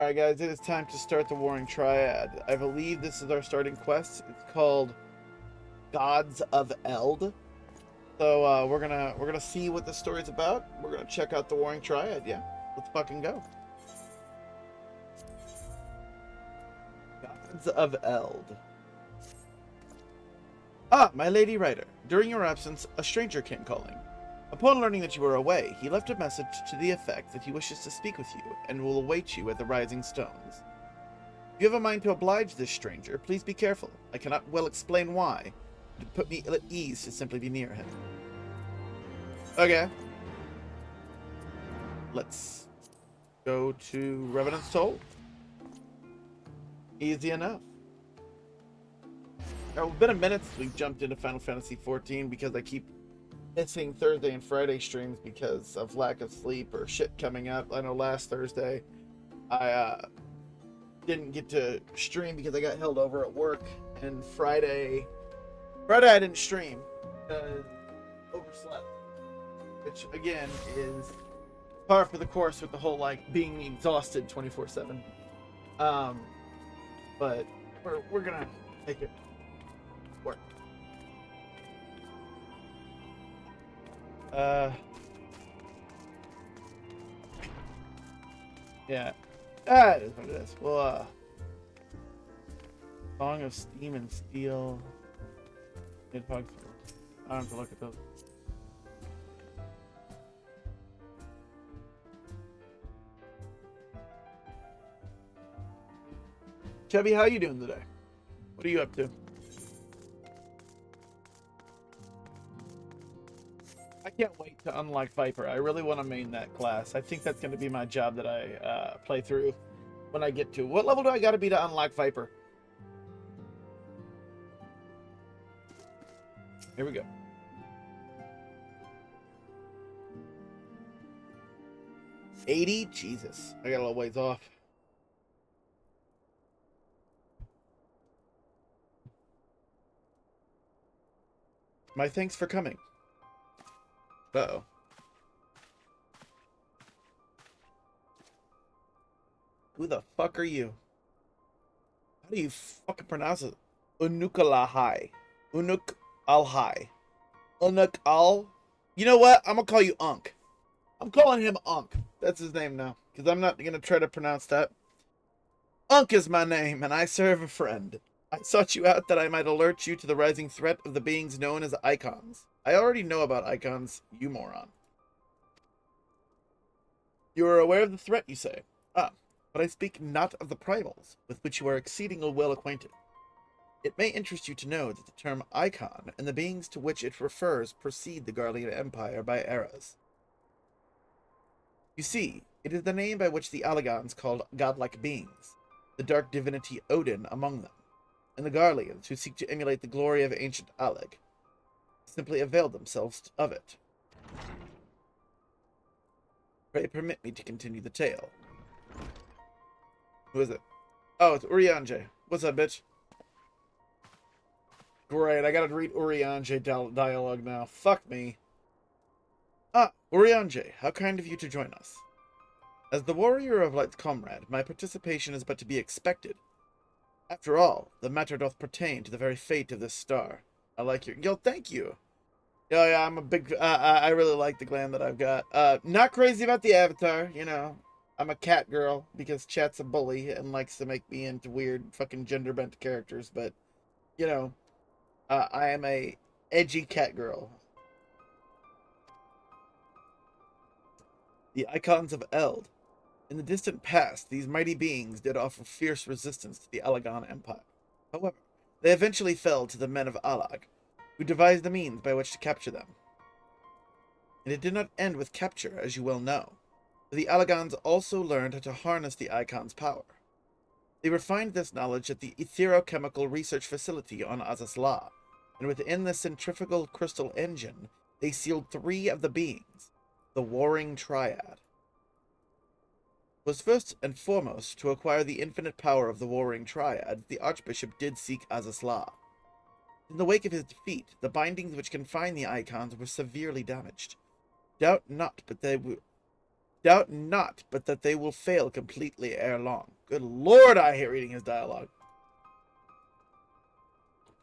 Alright guys, it is time to start the Warring Triad. I believe this is our starting quest. It's called Gods of Eld. So we're gonna see what the story's about. We're gonna check out the Warring Triad, yeah. Let's fucking go. Gods of Eld. Ah, my lady writer. During your absence, a stranger came calling. Upon learning that you were away, he left a message to the effect that he wishes to speak with you and will await you at the Rising Stones. If you have a mind to oblige this stranger, please be careful. I cannot well explain why, but it put me ill at ease to simply be near him. Okay. Let's go to Revenant's Toll. Easy enough. Now, it's been a minute since we've jumped into Final Fantasy XIV because I keep missing Thursday and Friday streams because of lack of sleep or shit coming up. I know last Thursday I didn't get to stream because I got held over at work, and Friday I didn't stream because overslept, which again is par for the course with the whole like being exhausted 24/7. But we're gonna make it work. Yeah. That is what it is. Well, Song of Steam and Steel. I don't have to look at those. Chubby, how you doing today? What are you up to? I can't wait to unlock Viper. I really want to main that class. I think that's going to be my job that I play through when I get to. What level do I got to be to unlock Viper? Here we go. $80? Jesus. I got a little ways off. My thanks for coming. Uh-oh. Who the fuck are you? How do you fucking pronounce it? Unukalahai. Unuk Alhai. Unuk Al. You know what? I'm gonna call you Unk. I'm calling him Unk. That's his name now. Because I'm not gonna try to pronounce that. Unk is my name, and I serve a friend. I sought you out that I might alert you to the rising threat of the beings known as Icons. I already know about Icons, you moron. You are aware of the threat, you say? Ah, but I speak not of the primals, with which you are exceedingly well acquainted. It may interest you to know that the term Icon and the beings to which it refers precede the Garlean Empire by eras. You see, it is the name by which the Allagans called godlike beings, the dark divinity Odin among them, and the Garleans, who seek to emulate the glory of ancient Allag, simply availed themselves of it. Pray permit me to continue the tale. Who is it? Oh, it's Urianger. What's up, bitch? Great, I gotta read Urianger dialogue now. Fuck me. Ah, Urianger, how kind of you to join us. As the warrior of Light's comrade, my participation is but to be expected. After all, the matter doth pertain to the very fate of this star. I like your... Yo, thank you. Yo, yeah, I'm a big... I really like the glam that I've got. Not crazy about the avatar, you know. I'm a cat girl because chat's a bully and likes to make me into weird fucking gender-bent characters, but, you know, I am a edgy cat girl. The Icons of Eld. In the distant past, these mighty beings did offer fierce resistance to the Allagan Empire. However, they eventually fell to the men of Allag, who devised the means by which to capture them. And it did not end with capture, as you well know, for the Allagans also learned how to harness the Icon's power. They refined this knowledge at the Etherochemical Research Facility on Azazla, and within the centrifugal crystal engine, they sealed 3 of the beings, the Warring Triad. It was first and foremost to acquire the infinite power of the Warring Triad, the Archbishop did seek Azazla. In the wake of his defeat, the bindings which confined the Icons were severely damaged. Doubt not, but they Doubt not, but that they will fail completely ere long. Good lord, I hate reading his dialogue.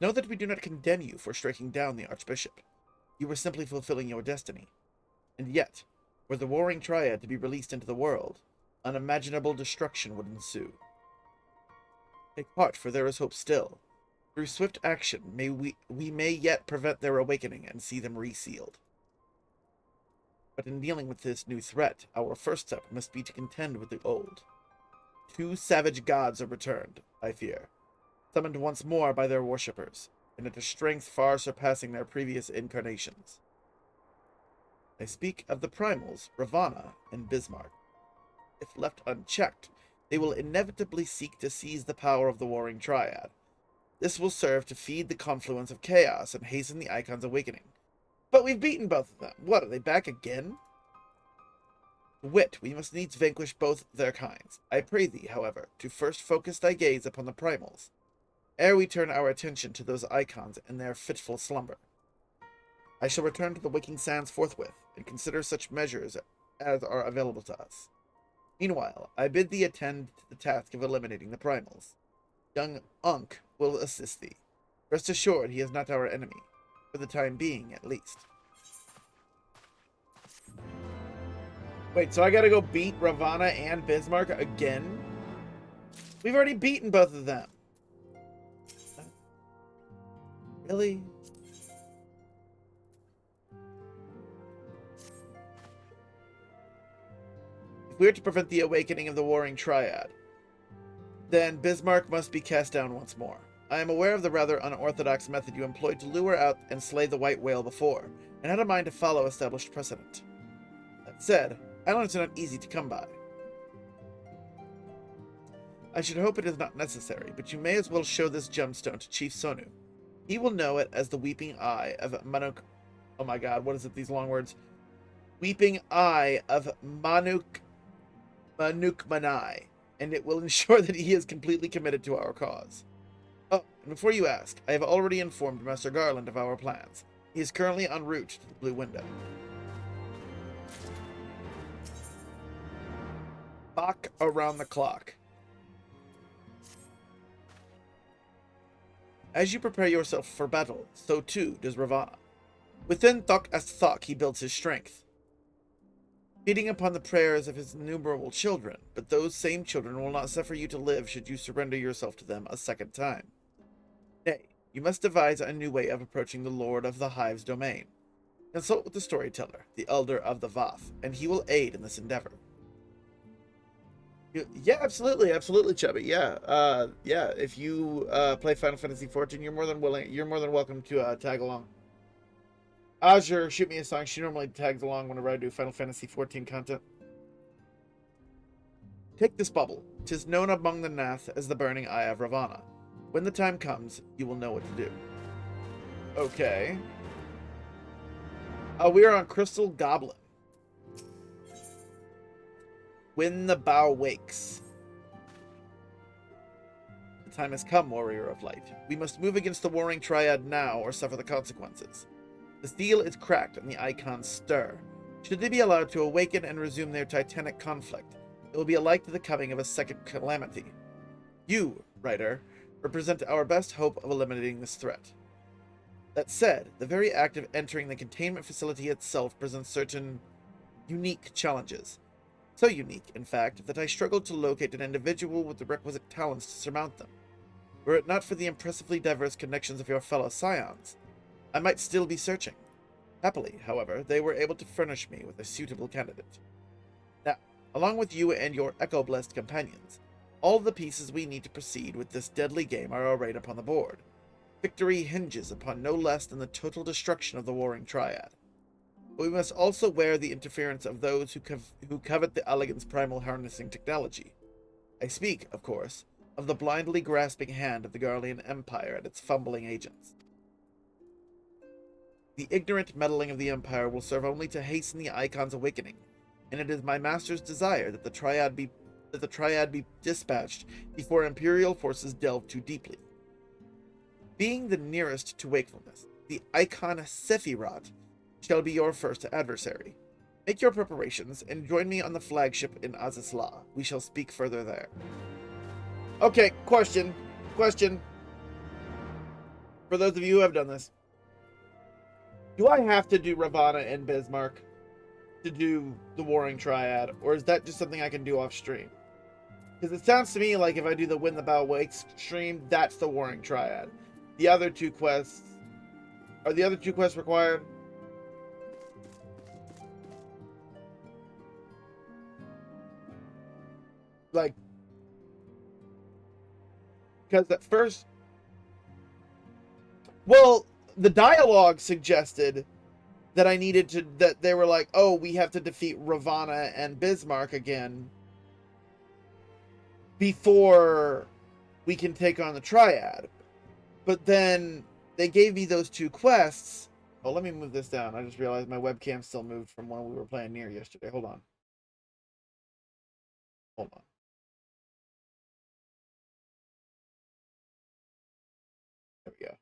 Know that we do not condemn you for striking down the Archbishop. You were simply fulfilling your destiny. And yet, were the warring Triad to be released into the world, unimaginable destruction would ensue. Take heart, for there is hope still. Through swift action, we may yet prevent their awakening and see them resealed. But in dealing with this new threat, our first step must be to contend with the old. 2 savage gods are returned, I fear, summoned once more by their worshippers, and at a strength far surpassing their previous incarnations. I speak of the primals, Ravana and Bismarck. If left unchecked, they will inevitably seek to seize the power of the warring Triad. This will serve to feed the confluence of chaos and hasten the Icon's awakening. But we've beaten both of them. What, are they back again? Wit, we must needs vanquish both their kinds. I pray thee, however, to first focus thy gaze upon the primals, ere we turn our attention to those Icons in their fitful slumber. I shall return to the waking sands forthwith, and consider such measures as are available to us. Meanwhile, I bid thee attend to the task of eliminating the primals. Young Unk will assist thee. Rest assured he is not our enemy, for the time being at least. Wait, so I gotta go beat Ravana and Bismarck again? We've already beaten both of them. Really? If we are to prevent the awakening of the warring Triad, then Bismarck must be cast down once more. I am aware of the rather unorthodox method you employed to lure out and slay the white whale before, and had a mind to follow established precedent. That said, islands are not easy to come by. I should hope it is not necessary, but you may as well show this gemstone to Chief Sonu. He will know it as the Weeping Eye of Manuk... Oh my god, what is it, these long words? Weeping Eye of Manukmanai, and it will ensure that he is completely committed to our cause. Oh, and before you ask, I have already informed Master Garland of our plans. He is currently en route to the Blue Window. Bach around the clock. As you prepare yourself for battle, so too does Ravana. Within Thok as Thok he builds his strength, feeding upon the prayers of his innumerable children, but those same children will not suffer you to live should you surrender yourself to them a second time. Nay, you must devise a new way of approaching the Lord of the Hive's domain. Consult with the storyteller, the Elder of the Vath, and he will aid in this endeavor. Yeah, absolutely, Chubby. Yeah, if you play Final Fantasy XIV, you're more than welcome to tag along. Azure, shoot me a song. She normally tags along whenever I do Final Fantasy XIV content. Take this bubble. 'Tis known among the Nath as the Burning Eye of Ravana. When the time comes, you will know what to do. Okay. We are on Crystal Goblin. When the bow wakes. The time has come, Warrior of Light. We must move against the warring Triad now or suffer the consequences. The steel is cracked and the Icons stir. Should they be allowed to awaken and resume their titanic conflict, it will be alike to the coming of a second calamity. You, writer, represent our best hope of eliminating this threat. That said, the very act of entering the containment facility itself presents certain unique challenges. So unique, in fact, that I struggled to locate an individual with the requisite talents to surmount them. Were it not for the impressively diverse connections of your fellow scions, I might still be searching. Happily, however, they were able to furnish me with a suitable candidate. Now, along with you and your echo-blessed companions, all the pieces we need to proceed with this deadly game are arrayed upon the board. Victory hinges upon no less than the total destruction of the warring Triad. But we must also wear the interference of those who covet the elegance primal harnessing technology. I speak, of course, of the blindly grasping hand of the Garlean Empire and its fumbling agents. The ignorant meddling of the Empire will serve only to hasten the Icon's awakening, and it is my master's desire that the Triad be dispatched before Imperial forces delve too deeply. Being the nearest to wakefulness, the Icon Sephirot shall be your first adversary. Make your preparations and join me on the flagship in Azisla. We shall speak further there. Okay, question. Question. For those of you who have done this, do I have to do Ravana and Bismarck to do the Warring Triad, or is that just something I can do off stream? Because it sounds to me like if I do the Win the Battle Wakes stream, that's the Warring Triad. The other two quests... Are the other two quests required? Like... Because at first... Well, the dialogue suggested that I needed to... That they were like, oh, we have to defeat Ravana and Bismarck again before we can take on the Triad. But then they gave me those two quests. Oh, let me move this down. I just realized my webcam still moved from when we were playing Nier yesterday. Hold on. Hold on. There we go.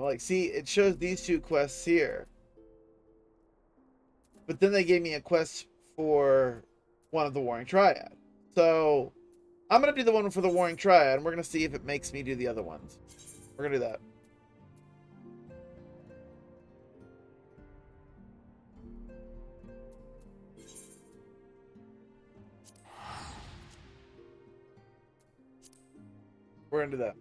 Like, see, it shows these two quests here. But then they gave me a quest for one of the Warring Triad. So, I'm going to do the one for the Warring Triad, and we're going to see if it makes me do the other ones. We're going to do that. We're going to do that.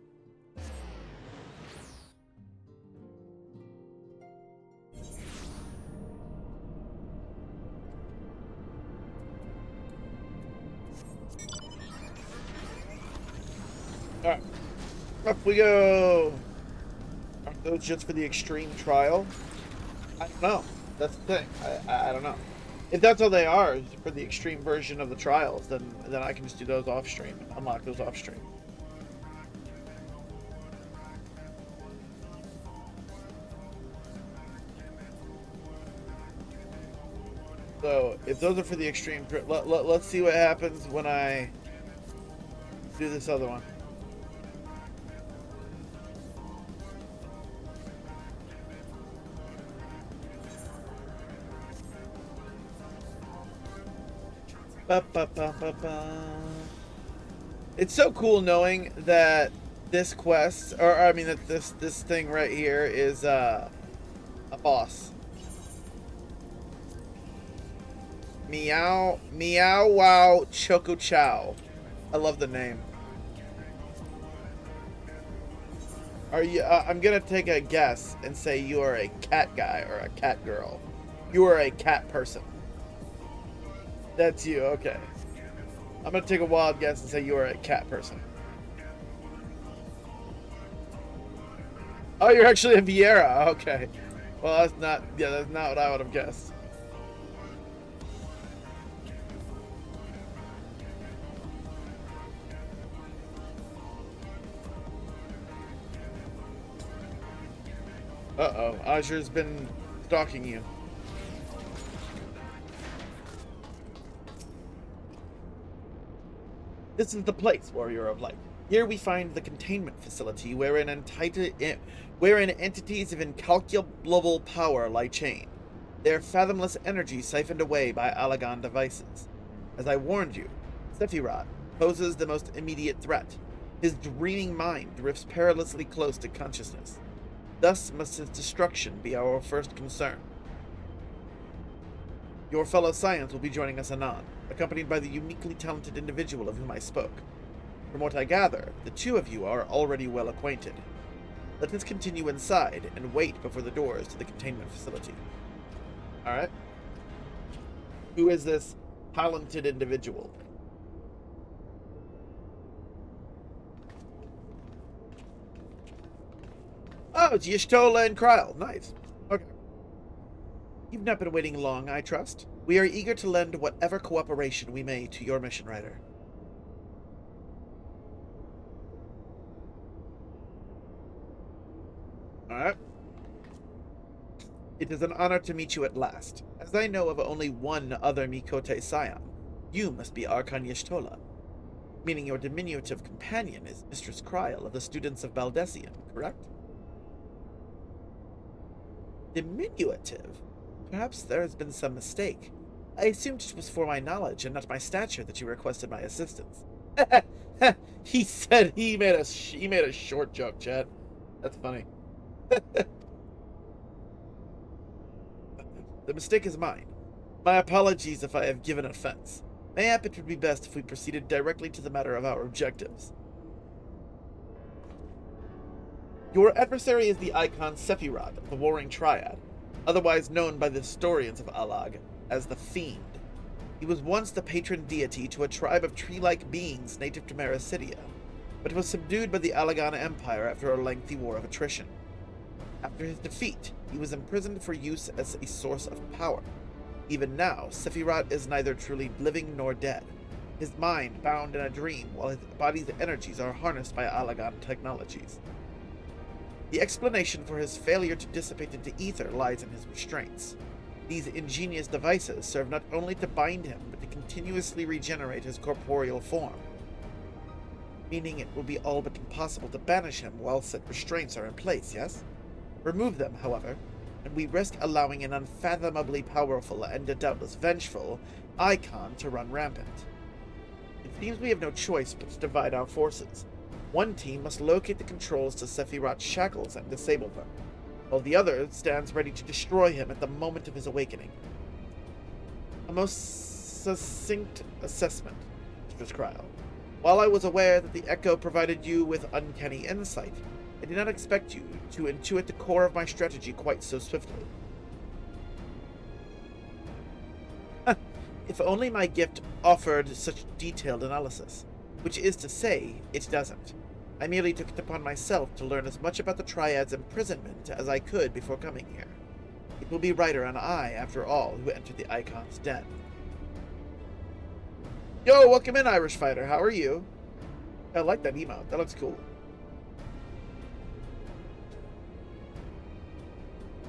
Alright, up we go. Aren't those just for the extreme trial? I don't know. That's the thing. I don't know. If that's all they are, for the extreme version of the trials, then I can just do those off stream and unlock those off stream. So if those are for the extreme, let's see what happens when I do this other one. It's so cool knowing that this quest, or I mean that this thing right here is a boss. Meow wow choco chow. I love the name. Are you? I'm gonna take a guess and say you are a cat guy or a cat girl. You are a cat person. That's you, okay. I'm gonna take a wild guess and say you are a cat person. Oh, you're actually a Vieira, okay. Well, that's not what I would have guessed. Uh-oh, Azur's been stalking you. This is the place, Warrior of Light. Here we find the containment facility wherein entities of incalculable power lie chained, their fathomless energy siphoned away by Allagan devices. As I warned you, Sephirot poses the most immediate threat. His dreaming mind drifts perilously close to consciousness. Thus must his destruction be our first concern. Your fellow Scions will be joining us anon, accompanied by the uniquely talented individual of whom I spoke. From what I gather, the two of you are already well acquainted. Let us continue inside and wait before the doors to the containment facility. Alright. Who is this talented individual? Oh, it's Y'shtola and Kryl. Nice. Okay. You've not been waiting long, I trust. We are eager to lend whatever cooperation we may to your mission, Rider. Alright. It is an honor to meet you at last. As I know of only one other Mikote Scion, you must be Archon Y'shtola, meaning your diminutive companion is Mistress Kryl of the Students of Baldessian, correct? Diminutive? Perhaps there has been some mistake. I assumed it was for my knowledge and not my stature that you requested my assistance. He said he made a short joke, Chad. That's funny. The mistake is mine. My apologies if I have given offense. Mayhap it would be best if we proceeded directly to the matter of our objectives. Your adversary is the icon Sephirot of the Warring Triad, otherwise known by the historians of Alag as the Fiend. He was once the patron deity to a tribe of tree-like beings native to Mericidia, but was subdued by the Alagan Empire after a lengthy war of attrition. After his defeat, he was imprisoned for use as a source of power. Even now, Sephirot is neither truly living nor dead, his mind bound in a dream while his body's energies are harnessed by Alagan technologies. The explanation for his failure to dissipate into ether lies in his restraints. These ingenious devices serve not only to bind him, but to continuously regenerate his corporeal form, meaning it will be all but impossible to banish him while said restraints are in place, yes? Remove them, however, and we risk allowing an unfathomably powerful and doubtless vengeful icon to run rampant. It seems we have no choice but to divide our forces. One team must locate the controls to Sephirot's shackles and disable them, while the other stands ready to destroy him at the moment of his awakening. A most succinct assessment, Mr. Kryl. While I was aware that the Echo provided you with uncanny insight, I did not expect you to intuit the core of my strategy quite so swiftly. If only my gift offered such detailed analysis, which is to say, it doesn't. I merely took it upon myself to learn as much about the Triad's imprisonment as I could before coming here. It will be Ryder and I, after all, who entered the Icon's den. Yo, welcome in, Irish Fighter. How are you? I like that emote. That looks cool.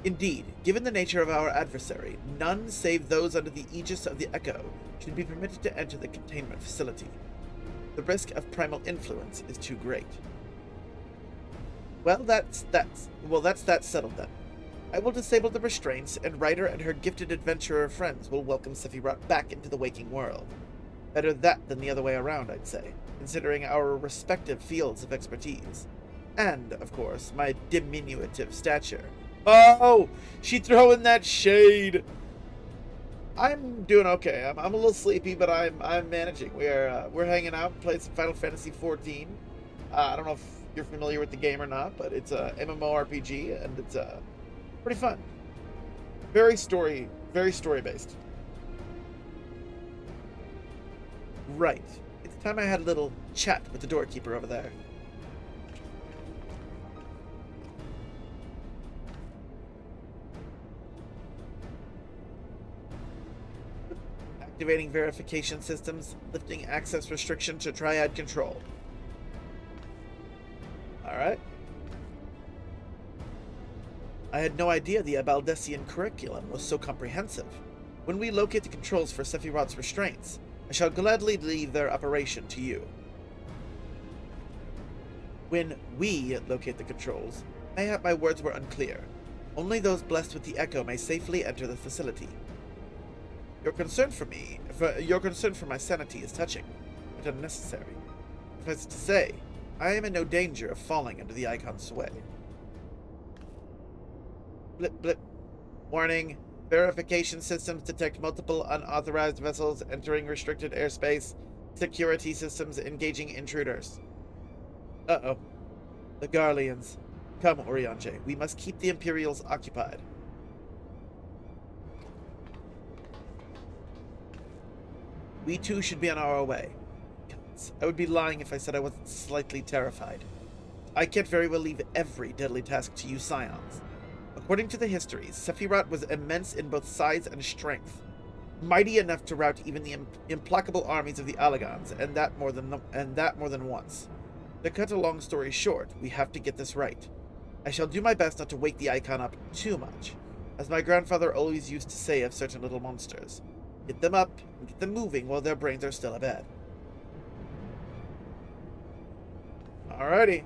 Indeed, given the nature of our adversary, none save those under the aegis of the Echo should be permitted to enter the containment facility. The risk of primal influence is too great. Well, that's that settled then. I will disable the restraints, and Ryder and her gifted adventurer friends will welcome Sephirot back into the waking world. Better that than the other way around, I'd say, considering our respective fields of expertise. And, of course, my diminutive stature. Oh! She throwing that shade! I'm doing okay. I'm a little sleepy, but I'm managing. We're hanging out, playing some Final Fantasy XIV. I don't know if you're familiar with the game or not, but it's a MMORPG, and it's pretty fun. Very story based. Right. It's time I had a little chat with the doorkeeper over there. Activating verification systems, lifting access restriction to Triad control. Alright. I had no idea the Abaldesian curriculum was so comprehensive. When we locate the controls for Sephirot's restraints, I shall gladly leave their operation to you. When we locate the controls, mayhap my words were unclear. Only those blessed with the Echo may safely enter the facility. Your concern for my sanity is touching, but unnecessary. Suffice it to say, I am in no danger of falling under the Icon's sway. Blip blip. Warning. Verification systems detect multiple unauthorized vessels entering restricted airspace. Security systems engaging intruders. Uh-oh. The Garleans. Come, Oriange. We must keep the Imperials occupied. We too should be on our way. Gods, I would be lying if I said I wasn't slightly terrified. I can't very well leave every deadly task to you scions. According to the histories, Sephirot was immense in both size and strength, mighty enough to rout even the implacable armies of the Alagans, and that more than once. To cut a long story short, we have to get this right. I shall do my best not to wake the Icon up too much, as my grandfather always used to say of certain little monsters. Get them up and get them moving while their brains are still abed. Alrighty.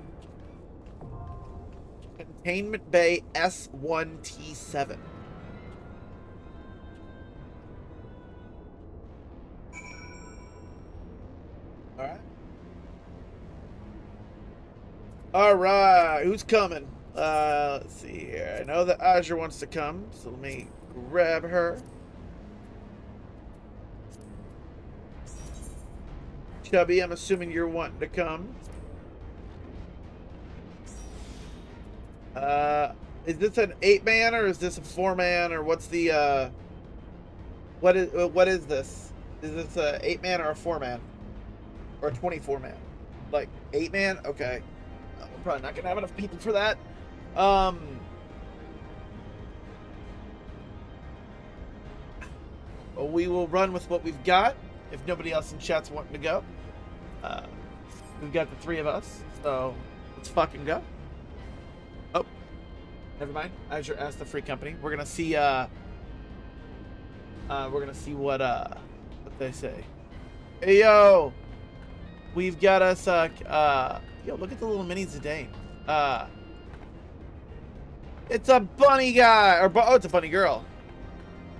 Containment Bay S1T7. Alright. Alright, who's coming? Let's see here. I know that Azure wants to come, so let me grab her. Chubby, I'm assuming you're wanting to come. Is this an 8-man or is this a 4-man or what's the what is this? Is this a 8-man or a 4-man? Or a 24-man? Like 8-man? Okay. We're probably not gonna have enough people for that. We will run with what we've got if nobody else in chat's wanting to go. We've got the 3 of us, so let's fucking go. Oh, never mind. Azure asked the free company. We're gonna see. We're gonna see what they say. Hey yo, we've got us. Yo, look at the little mini Zidane. It's a bunny guy, or oh, it's a bunny girl.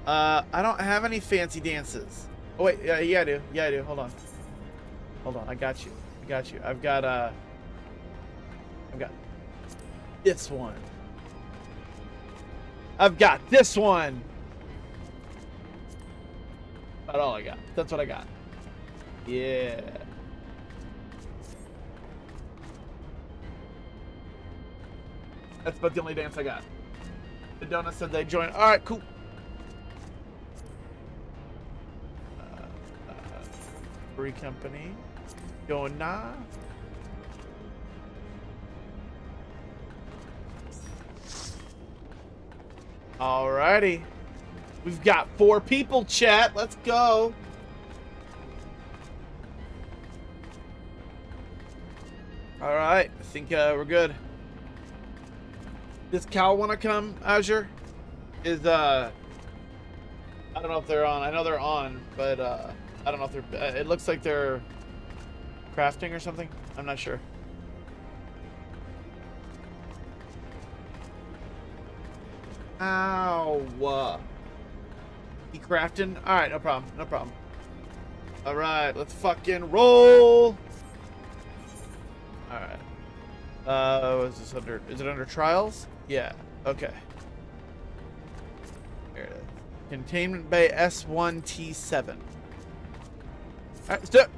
I don't have any fancy dances. Oh wait, yeah, I do. Yeah, I do. Hold on. I got you. I've got this one. I've got this one. About all I got. That's what I got. Yeah. That's about the only dance I got. The donut said they joined. All right, cool. Free company. Donna. Alrighty. We've got 4 people, chat. Let's go. Alright. I think we're good. Does Cal want to come, Azure? I don't know if they're on. I know they're on, but I don't know if they're... it looks like they're crafting or something. I'm not sure. Ow. He crafting? Alright, no problem. Alright, let's fucking roll. Alright. Is it under trials? Yeah, okay. There it is. Containment Bay S1T7. Alright, let's do it.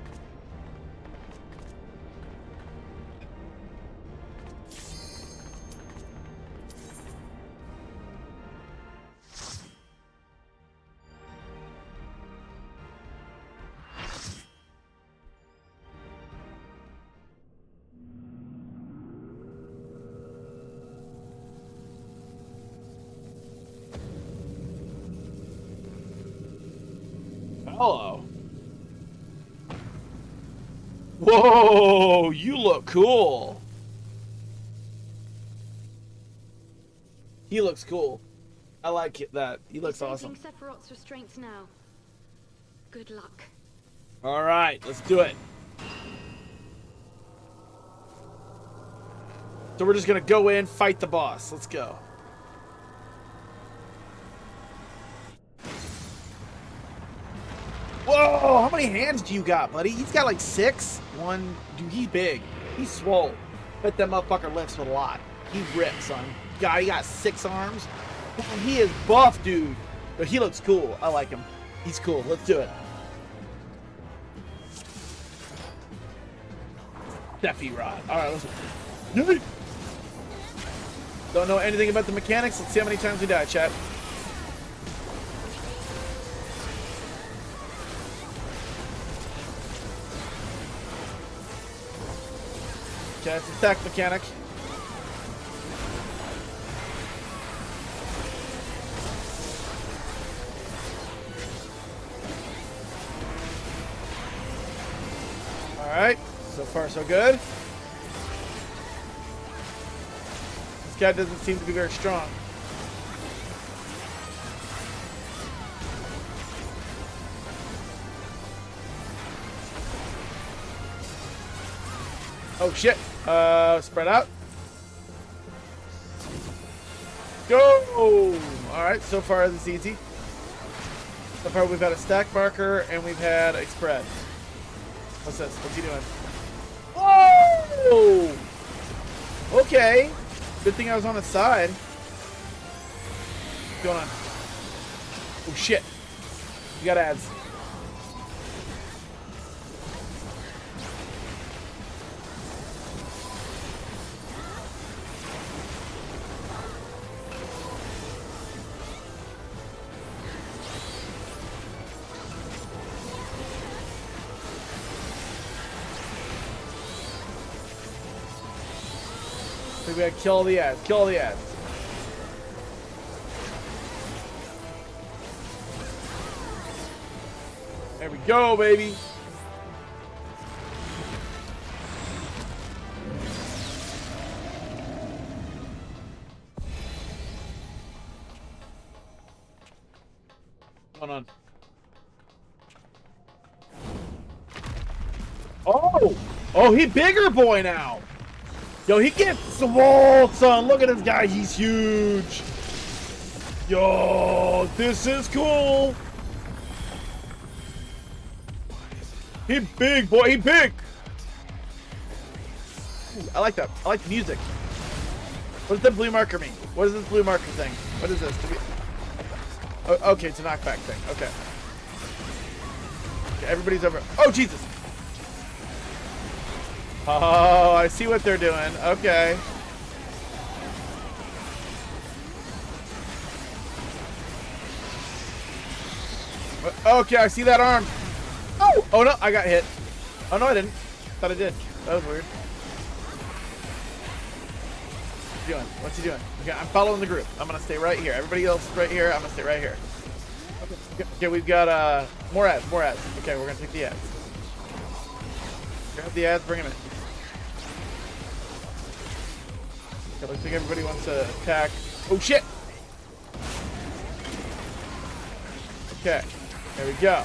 Hello. Whoa, you look cool. He looks cool. I like it, that. He looks awesome. Sephirot's restraints now. Good luck. All right, let's do it. So we're just gonna go in, fight the boss. Let's go. Whoa, how many hands do you got, buddy? He's got like 6. 1, dude, he's big. He's swole. Bet that motherfucker lifts with a lot. He rips, son. God, he got 6 arms. He is buff, dude. But he looks cool. I like him. He's cool. Let's do it. Sephirot. Alright, let's go. Don't know anything about the mechanics. Let's see how many times we die, chat. Okay, it's attack mechanic. Alright, so far so good. This guy doesn't seem to be very strong. Oh shit. Spread out. Go! Alright, so far this is easy. So far we've had a stack marker and we've had a spread. What's this? What's he doing? Whoa! Okay. Good thing I was on the side. What's going on? Oh shit. You got ads. We gotta kill all the ads. Kill all the ads. There we go, baby. What's going on? Oh! Oh, he bigger boy now. Yo, he gets swole, son. Look at this guy. He's huge. Yo, this is cool. He big, boy. He big. Ooh, I like that. I like the music. What does the blue marker mean? What is this blue marker thing? What is this? Oh, okay, it's a knockback thing. Okay. Okay, everybody's over. Oh, Jesus. Oh, I see what they're doing. Okay. Okay, I see that arm. Oh! Oh no, I got hit. Oh no, I didn't. Thought I did. That was weird. What's he doing? What's he doing? Okay, I'm following the group. I'm gonna stay right here. Everybody else is right here. I'm gonna stay right here. Okay, we've got more ads, more ads. Okay, we're gonna take the ads. Grab the ads, bring them in. Okay, looks like everybody wants to attack. Oh shit! Okay, there we go.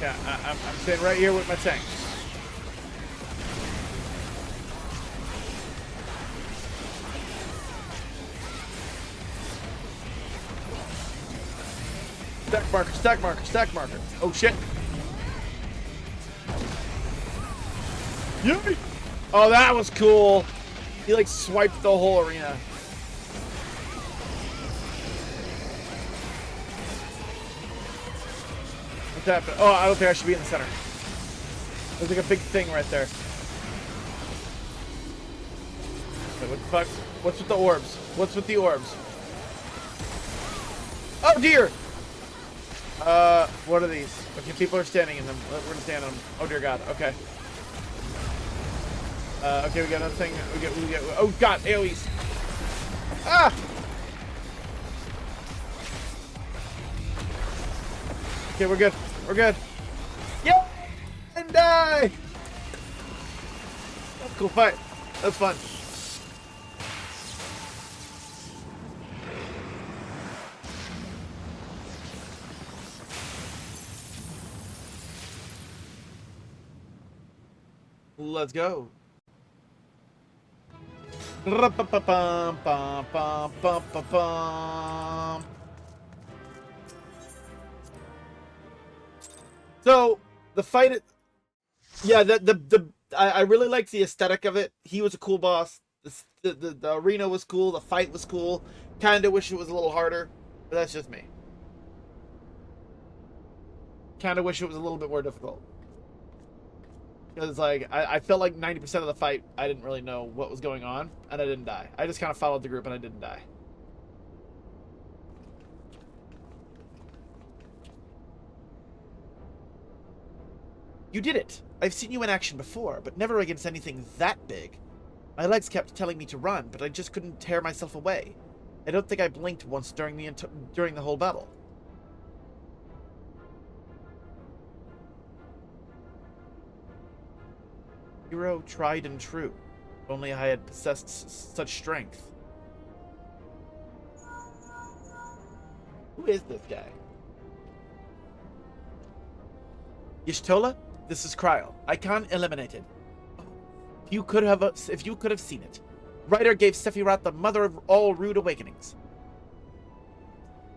Yeah, I'm staying right here with my tank. Stack marker, stack marker, stack marker. Oh shit. Yay! Oh, that was cool. He like swiped the whole arena. What's happening? Oh, I don't think I should be in the center. There's like a big thing right there. Wait, what the fuck? What's with the orbs? What's with the orbs? Oh dear! What are these? Okay, people are standing in them. We're gonna stand on them. Oh dear God. Okay. Okay, we got another thing. We get. Oh God, AoEs. Ah! Okay, we're good. We're good. Yeah! And die! That's a cool fight. That's fun. Let's go. So the fight, yeah, I really liked the aesthetic of it. He was a cool boss. The arena was cool. The fight was cool. Kind of wish it was a little harder, but that's just me. Kind of wish it was a little bit more difficult. Because, like, I felt like 90% of the fight, I didn't really know what was going on, and I didn't die. I just kind of followed the group, and I didn't die. You did it! I've seen you in action before, but never against anything that big. My legs kept telling me to run, but I just couldn't tear myself away. I don't think I blinked once during the whole battle. Hero tried and true. If only I had possessed such strength. Who is this guy? Y'shtola? This is Cryo. I can't eliminate it. If you could have seen it. Writer gave Sephirot the mother of all rude awakenings.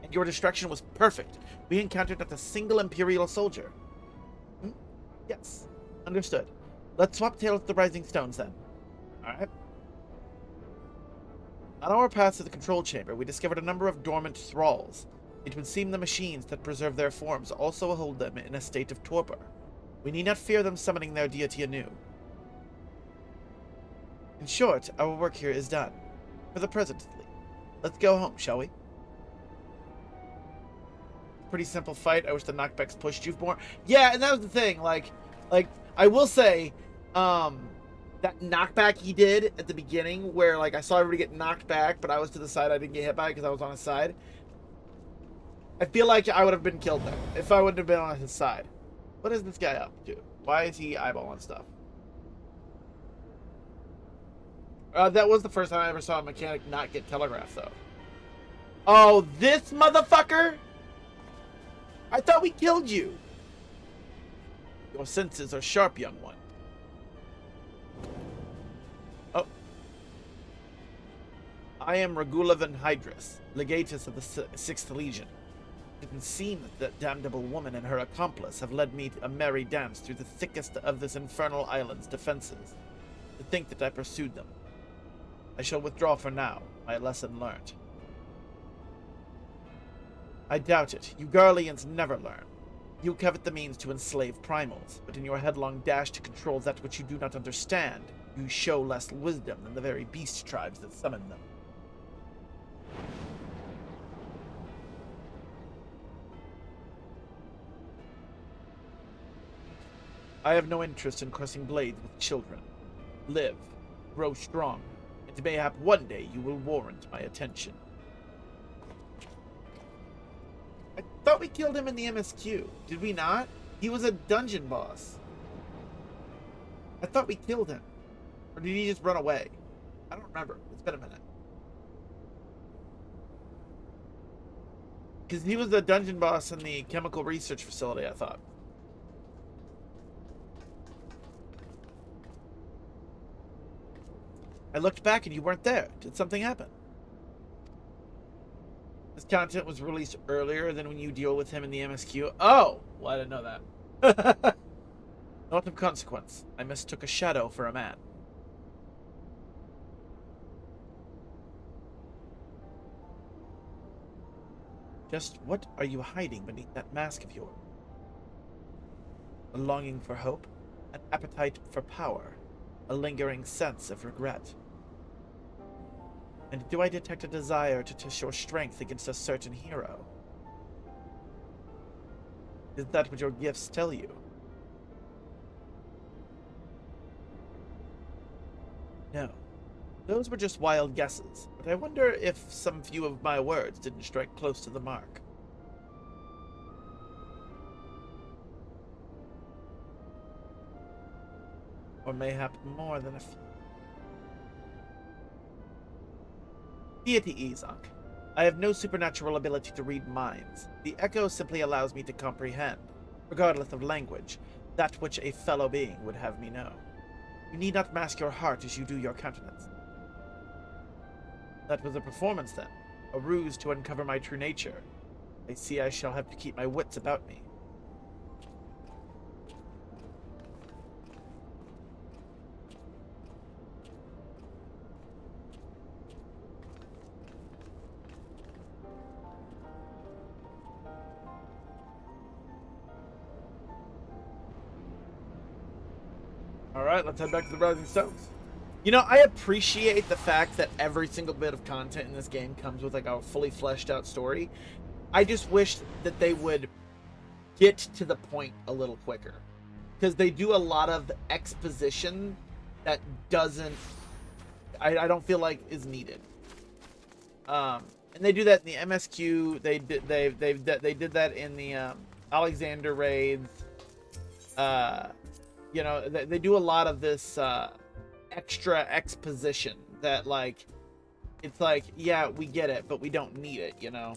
And your destruction was perfect. We encountered not a single Imperial soldier. Hmm? Yes. Understood. Let's swap tails to the Rising Stones, then. Alright. On our path to the control chamber, we discovered a number of dormant thralls. It would seem the machines that preserve their forms also hold them in a state of torpor. We need not fear them summoning their deity anew. In short, our work here is done. For the present, at least. Let's go home, shall we? Pretty simple fight. I wish the knockbacks pushed you more. Yeah, and that was the thing. Like, I will say, that knockback he did at the beginning, where like I saw everybody get knocked back, but I was to the side. I didn't get hit by it because I was on his side. I feel like I would have been killed there if I wouldn't have been on his side. What is this guy up to? Why is he eyeballing stuff? That was the first time I ever saw a mechanic not get telegraphed, though. Oh, this motherfucker? I thought we killed you. Your senses are sharp, young one. Oh. I am Regula van Hydrus, legatus of the 6th Legion. It would seem that that damnable woman and her accomplice have led me a merry dance through the thickest of this infernal island's defenses. To think that I pursued them. I shall withdraw for now, my lesson learnt. I doubt it. You Garleans never learn. You covet the means to enslave primals, but in your headlong dash to control that which you do not understand, you show less wisdom than the very beast tribes that summon them. I have no interest in crossing blades with children. Live, grow strong, and mayhap one day you will warrant my attention. I thought we killed him in the MSQ. Did we not? He was a dungeon boss. I thought we killed him. Or did he just run away? I don't remember. It's been a minute. Because he was the dungeon boss in the chemical research facility, I thought. I looked back and you weren't there. Did something happen? This content was released earlier than when you deal with him in the MSQ. Oh! Well, I didn't know that. Not of consequence. I mistook a shadow for a man. Just what are you hiding beneath that mask of yours? A longing for hope? An appetite for power? A lingering sense of regret? And do I detect a desire to test your strength against a certain hero? Is that what your gifts tell you? No. Those were just wild guesses, but I wonder if some few of my words didn't strike close to the mark. Or mayhap more than a few. Deity Ezok. I have no supernatural ability to read minds. The echo simply allows me to comprehend, regardless of language, that which a fellow being would have me know. You need not mask your heart as you do your countenance. That was a performance, then. A ruse to uncover my true nature. I see I shall have to keep my wits about me. Alright, let's head back to the Rising Stones. You know, I appreciate the fact that every single bit of content in this game comes with like a fully fleshed out story. I just wish that they would get to the point a little quicker. Because they do a lot of exposition that doesn't, I don't feel like is needed. And they do that in the MSQ. They did that in the Alexander raids. You know, they do a lot of this extra exposition that, like, it's like, yeah, we get it, but we don't need it, you know?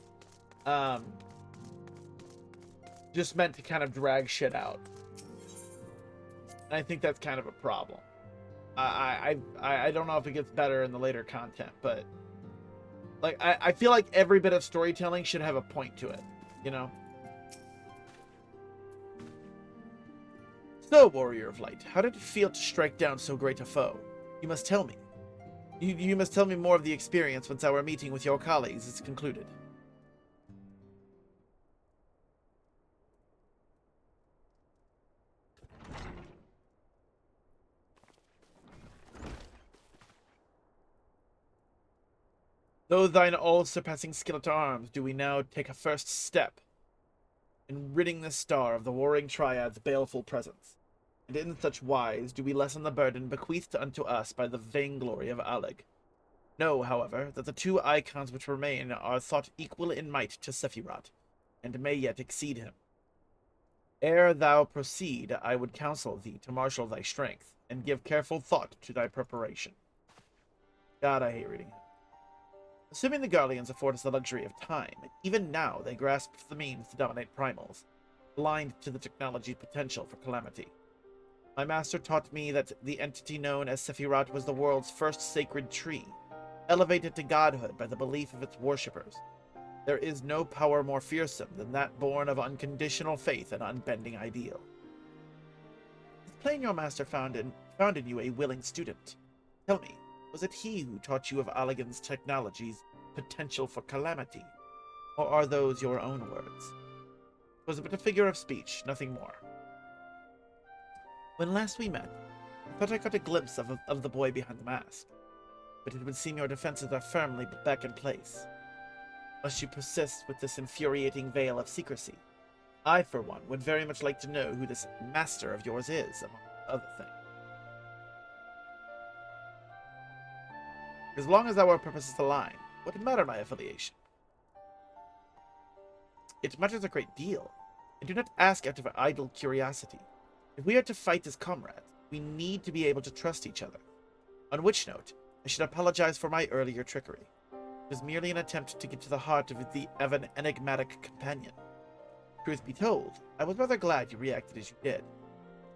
Just meant to kind of drag shit out. And I think that's kind of a problem. I don't know if it gets better in the later content, but like I feel like every bit of storytelling should have a point to it, you know? So, Warrior of Light, how did it feel to strike down so great a foe? You must tell me. You must tell me more of the experience once our meeting with your colleagues is concluded. Though thine all-surpassing skill at arms, do we now take a first step in ridding this star of the warring Triad's baleful presence. And in such wise do we lessen the burden bequeathed unto us by the vainglory of Alig. Know, however, that the two icons which remain are thought equal in might to Sephirot, and may yet exceed him. Ere thou proceed, I would counsel thee to marshal thy strength, and give careful thought to thy preparation. God, I hate reading it. Assuming the Guardians afford us the luxury of time, even now they grasp the means to dominate primals, blind to the technology's potential for calamity. My master taught me that the entity known as Sephirot was the world's first sacred tree, elevated to godhood by the belief of its worshippers. There is no power more fearsome than that born of unconditional faith and unbending ideal. It's plain your master found in you a willing student. Tell me, was it he who taught you of Allagan's technology's potential for calamity? Or are those your own words? It was but a figure of speech, nothing more. When last we met, I thought I caught a glimpse of the boy behind the mask. But it would seem your defenses are firmly back in place. Must you persist with this infuriating veil of secrecy? I, for one, would very much like to know who this master of yours is, among other things. As long as our purposes align, what matter my affiliation? It matters a great deal. I do not ask out of idle curiosity. If we are to fight as comrades, we need to be able to trust each other. On which note, I should apologize for my earlier trickery. It was merely an attempt to get to the heart of an enigmatic companion. Truth be told, I was rather glad you reacted as you did.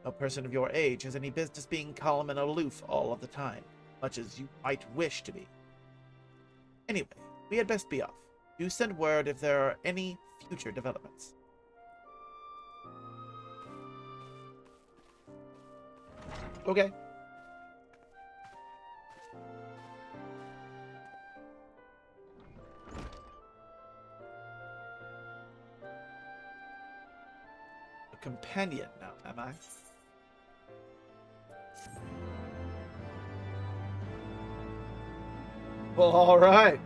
No person of your age has any business being calm and aloof all of the time, much as you might wish to be. Anyway, we had best be off. Do send word if there are any future developments. Okay. A companion now, am I? Well, all right.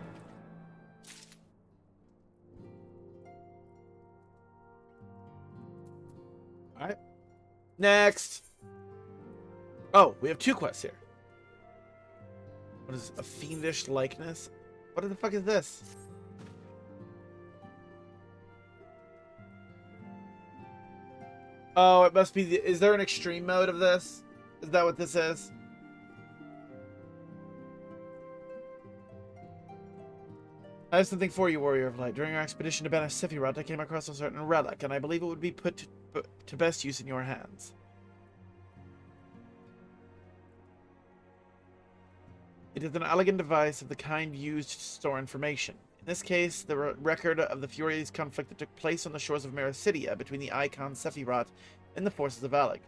All right. Next. Oh, we have two quests here. What is a fiendish likeness? What the fuck is this? Oh, it must be is there an extreme mode of this? Is that what this is? I have something for you, Warrior of Light. During our expedition to banish Sephirot, I came across a certain relic, and I believe it would be put to best use in your hands. It is an elegant device of the kind used to store information. In this case, the record of the furious conflict that took place on the shores of Mericidia between the icon Sephirot and the forces of Alig.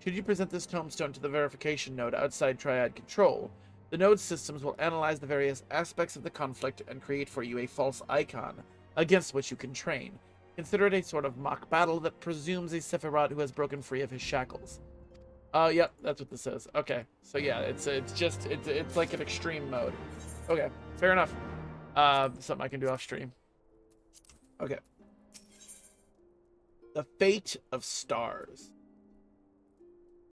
Should you present this tombstone to the verification node outside Triad control, the node's systems will analyze the various aspects of the conflict and create for you a false icon against which you can train. Consider it a sort of mock battle that presumes a Sephirot who has broken free of his shackles. Yep, that's what this is. Okay, so yeah, it's like an extreme mode. Okay, fair enough. Something I can do off stream. Okay. The Fate of Stars.